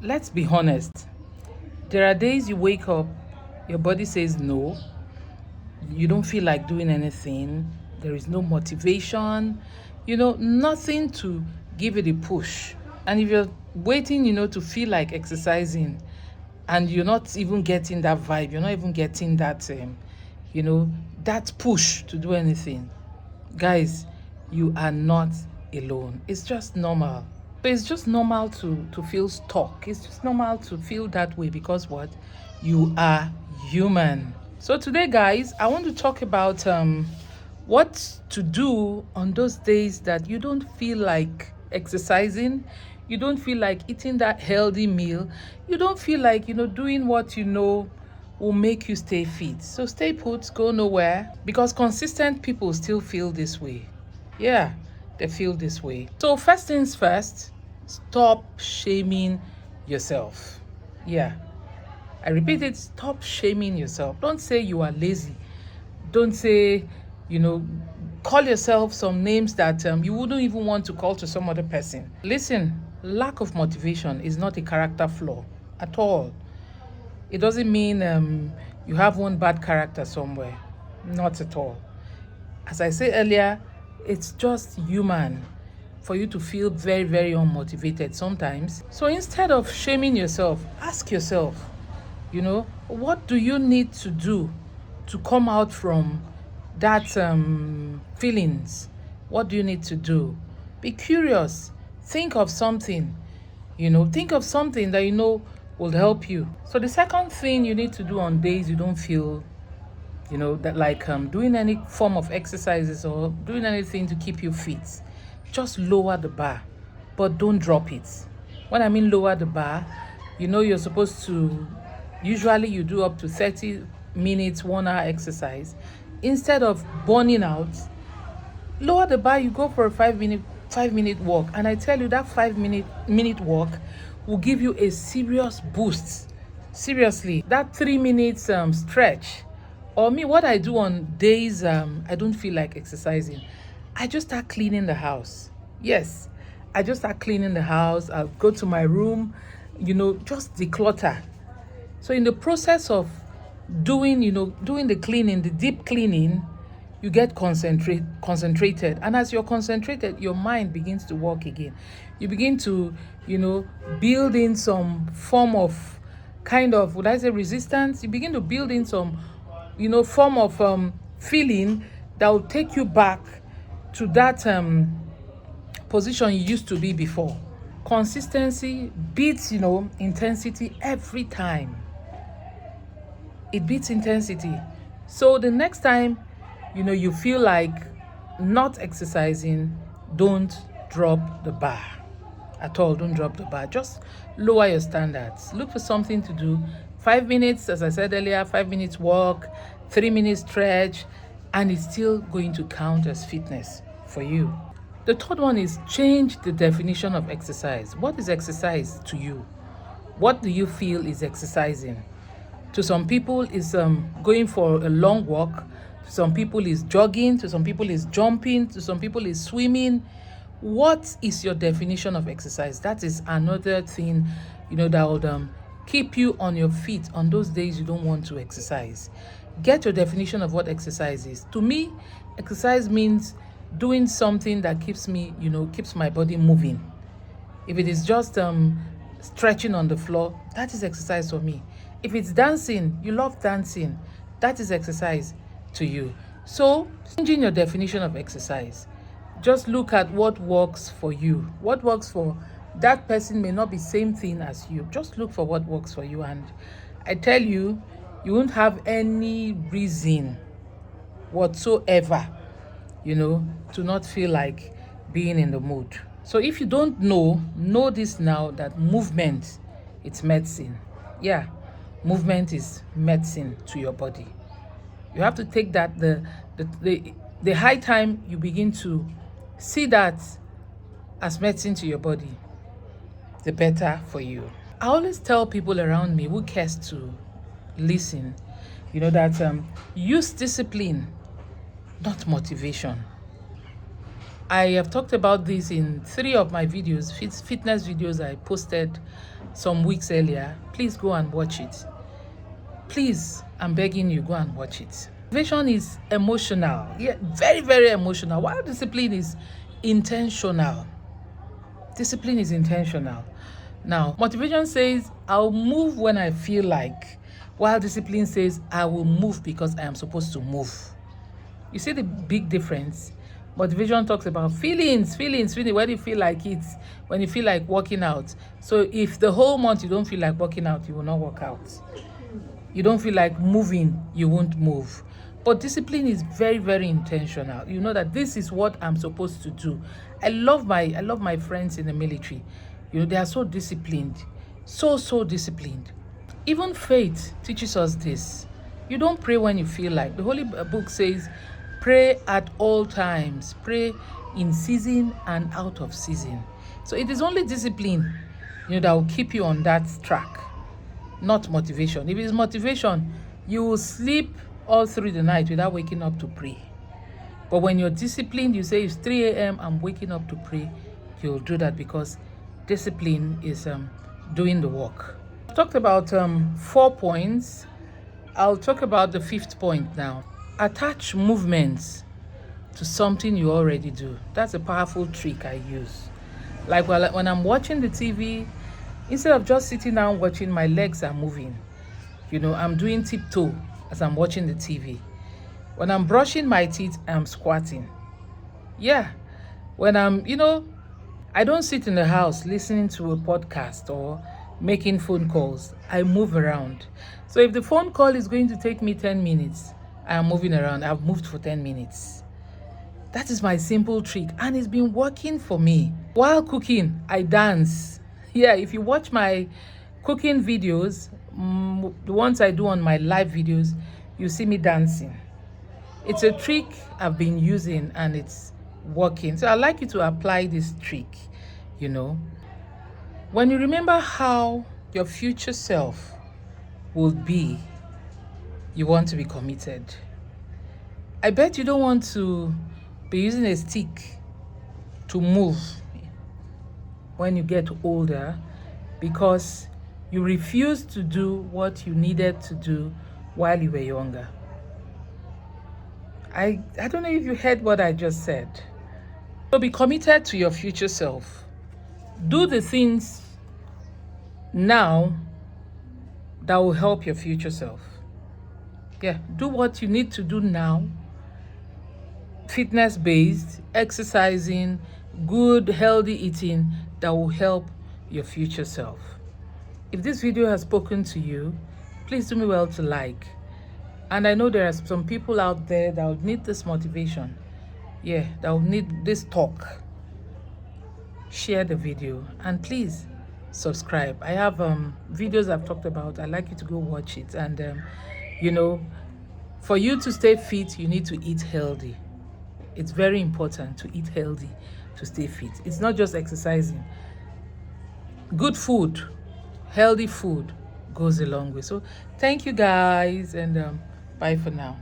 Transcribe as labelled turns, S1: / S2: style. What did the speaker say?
S1: let's be honest. There are days you wake up, your body says no, you don't feel like doing anything, there is no motivation, nothing to give it a push. And if you're waiting, to feel like exercising and you're not even getting that vibe, you're not even getting that, you know, that push to do anything, guys, you are not alone. It's just normal. So it's just normal to feel stuck. It's just normal to feel that way because what? You are human. So today, guys, I want to talk about what to do on those days that you don't feel like exercising, you don't feel like eating that healthy meal, you don't feel like doing what will make you stay fit. So stay put, go nowhere, because consistent people still feel this way. Yeah, they feel this way. So first things first, stop shaming yourself. Yeah, I repeat it, stop shaming yourself. Don't say you are lazy. Don't say, you know, call yourself some names that you wouldn't even want to call to some other person. Listen, lack of motivation is not a character flaw at all. It doesn't mean you have one bad character somewhere. Not at all. As I said earlier, it's just human for you to feel very, very unmotivated sometimes. So instead of shaming yourself, ask yourself, what do you need to do to come out from that feelings? What do you need to do? Be curious. Think of something, think of something that will help you. So the second thing you need to do on days you don't feel that like doing any form of exercises or doing anything to keep you fit, just lower the bar, but don't drop it. When I mean lower the bar, you're supposed to, usually you do up to 30 minutes 1 hour exercise. Instead of burning out, lower the bar, you go for a 5-minute walk, and I tell you that 5-minute walk will give you a serious boost. Seriously, that 3 minutes stretch. Or me, what I do on days I don't feel like exercising, I just start cleaning the house. Yes, I just start cleaning the house. I'll go to my room, just declutter. So in the process of doing the cleaning, the deep cleaning, you get concentrated. And as you're concentrated, your mind begins to work again. You begin to, build in some form of kind of, would I say, resistance? You begin to build in some form of feeling that will take you back to that position you used to be before. Consistency beats intensity every time. It beats intensity. So the next time you feel like not exercising, don't drop the bar at all. Don't drop the bar. Just lower your standards. Look for something to do. 5 minutes, as I said earlier, 5 minutes walk, 3 minutes stretch, and it's still going to count as fitness for you. The third one is change the definition of exercise. What is exercise to you? What do you feel is exercising? To some people, it's going for a long walk. To some people, it's jogging. To some people, it's jumping. To some people, it's swimming. What is your definition of exercise? That is another thing, that would keep you on your feet on those days you don't want to exercise. Get your definition of what exercise is. To me, exercise means doing something that keeps my body moving. If it is just stretching on the floor, that is exercise for me. If it's dancing, you love dancing, that is exercise to you. So, changing your definition of exercise. Just look at what works for you. What works for that person may not be same thing as you. Just look for what works for you, and I tell you, you won't have any reason whatsoever, to not feel like being in the mood. So if you don't know this now, that movement, it's medicine. Yeah, movement is medicine to your body. You have to take that the high time you begin to see that as medicine to your body, the better for you. I always tell people around me who cares to listen, that use discipline, not motivation. I have talked about this in 3 of my videos, fitness videos I posted some weeks earlier. Please go and watch it. Please, I'm begging you, go and watch it. Motivation is emotional. Yeah, very, very emotional. While discipline is intentional. Discipline is intentional. Now, motivation says, I'll move when I feel like, while discipline says, I will move because I am supposed to move. You see the big difference? Motivation talks about feelings, when you feel like it, when you feel like working out. So if the whole month you don't feel like working out, you will not work out. You don't feel like moving, you won't move. But discipline is very, very intentional. You know that this is what I'm supposed to do. I love my friends in the military. You know, they are so disciplined. So disciplined. Even faith teaches us this. You don't pray when you feel like. The Holy Book says, pray at all times. Pray in season and out of season. So it is only discipline, that will keep you on that track, not motivation. If it is motivation, you will sleep all through the night without waking up to pray. But when you're disciplined, you say it's 3 a.m., I'm waking up to pray, you'll do that because discipline is doing the work. I've talked about 4 points. I'll talk about the 5th point now. Attach movements to something you already do. That's a powerful trick I use. Like when I'm watching the TV, instead of just sitting down watching, my legs are moving. I'm doing tiptoe as I'm watching the TV. When I'm brushing my teeth, I'm squatting. Yeah. When I don't sit in the house listening to a podcast or making phone calls. I move around. So if the phone call is going to take me 10 minutes, I am moving around. I've moved for 10 minutes. That is my simple trick, and it's been working for me. While cooking, I dance. Yeah, if you watch my cooking videos, the ones I do on my live videos, you see me dancing. It's a trick I've been using and it's working. So I'd like you to apply this trick, When you remember how your future self will be, you want to be committed. I bet you don't want to be using a stick to move when you get older because you refuse to do what you needed to do while you were younger. I don't know if you heard what I just said. So be committed to your future self. Do the things now that will help your future self. Yeah, do what you need to do now. Fitness-based, exercising, good, healthy eating that will help your future self. If this video has spoken to you, please do me well to like. And I know there are some people out there that would need this motivation. Yeah, that would need this talk. Share the video and please subscribe. I have videos I've talked about. I'd like you to go watch it. And, for you to stay fit, you need to eat healthy. It's very important to eat healthy to stay fit. It's not just exercising. Good food, healthy food goes a long way. So thank you guys and bye for now.